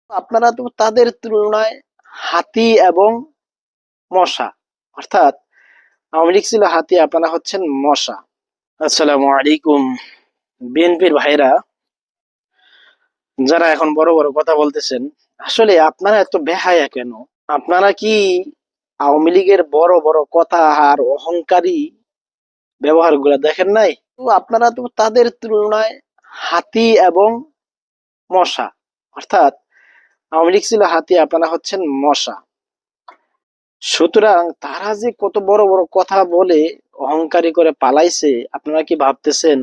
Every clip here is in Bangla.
আপনারা তো তাদের তুলনায় হাতি এবং মশা, অর্থাৎ আওয়ামী লীগ ছিল হাতি, আপনারা হচ্ছেন মশা। আসসালামু আলাইকুম। বিএনপির ভাইরা যারা এখন বড় বড় কথা বলতেছেন, আসলে আপনারা এত বেহায়া কেন? আপনারা কি আওয়ামী লীগের বড় বড় কথা আর অহংকারী ব্যবহার গুলা দেখেন নাই? তো আপনারা তো তাদের তুলনায় হাতি এবং মশা, অর্থাৎ আওয়ামী লীগ ছিল হাতি, আপনারা হচ্ছেন মশা। সুতরাং তারা যে কত বড় বড় কথা বলে অহংকারী করে পালাইছে, আপনারা কি ভাবতেছেন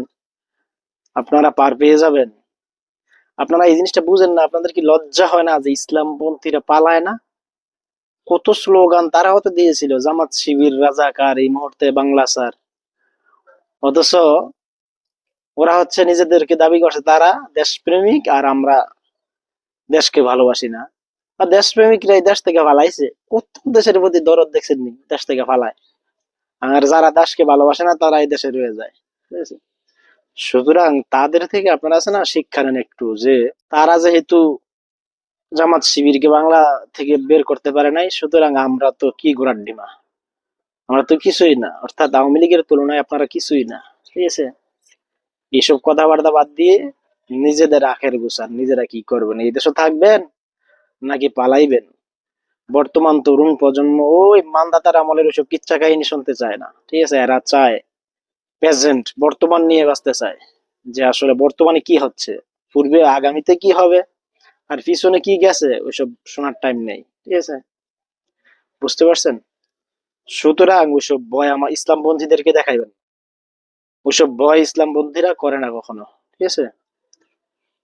আপনারা পার পেয়ে যাবেন? আপনারা এই জিনিসটা বুঝেন না? আপনাদের কি লজ্জা হয় না যে ইসলামপন্থীরা পালায় না? কত স্লোগান তারা হতে দিয়েছিল, জামাত শিবির রাজাকার, এই মুহূর্তে বাংলা স্যার। অথচ ওরা হচ্ছে নিজেদেরকে দাবি করছে তারা দেশপ্রেমিক, আর আমরা দেশকে ভালোবাসি না। আর দেশপ্রেমিকরা এই দেশ থেকে ফালাইছে, কত দেশের প্রতি দরদ দেখছেন নি, দেশ থেকে ফালায়। আর যারা দেশকে ভালোবাসে না তারা এই দেশে রয়ে যায়, ঠিক আছে? সুতরাং তাদের থেকে আপনারা আছে না শিক্ষা নেন একটু, যে তারা যেহেতু জামাত শিবিরকে বাংলা থেকে বের করতে পারে নাই, সুতরাং আমরা তো কি ঘোড়ার ডিমা, আমরা তো কিছুই না, অর্থাৎ আওয়ামী লীগের তুলনায় আপনারা কিছুই না, ঠিক আছে? এইসব কথাবার্তা বাদ দিয়ে নিজেদের আখের গুছান, নিজেরা কি করবেন, এই দেশে থাকবেন নাকি পালাইবেন? বর্তমান তরুণ প্রজন্ম ওই মান্দাতার আমলের ওইসব কিচ্ছা কাহিনী শুনতে চায় না, ঠিক আছে? এরা চায় প্রেজেন্ট, বর্তমান নিয়ে বাঁচতে চায়, যে আসলে বর্তমানে কি হচ্ছে, পূর্বে আগামীতে কি হবে, আর পিছনে কি গেছে ওইসব শোনার টাইম নেই, ঠিক আছে? বুঝতে পারছেন? সুতরাং ওইসব ভয় আমার ইসলামপন্থীদেরকে দেখাইবেন, ওইসব ভয় ইসলামপন্থীরা করে না কখনো, ঠিক আছে?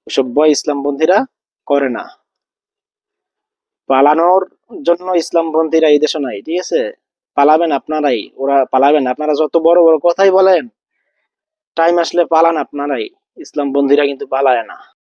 ওইসব ভয় ইসলামপন্থীরা করে না। পালানোর জন্য ইসলামপন্থীরা এই দেশে নাই, ঠিক আছে? পালাবেন আপনারাই, ওরা পালাবেন, আপনারা যত বড় বড় কথাই বলেন, টাইম আসলে পালান আপনারাই, ইসলামপন্থীরা কিন্তু পালায় না।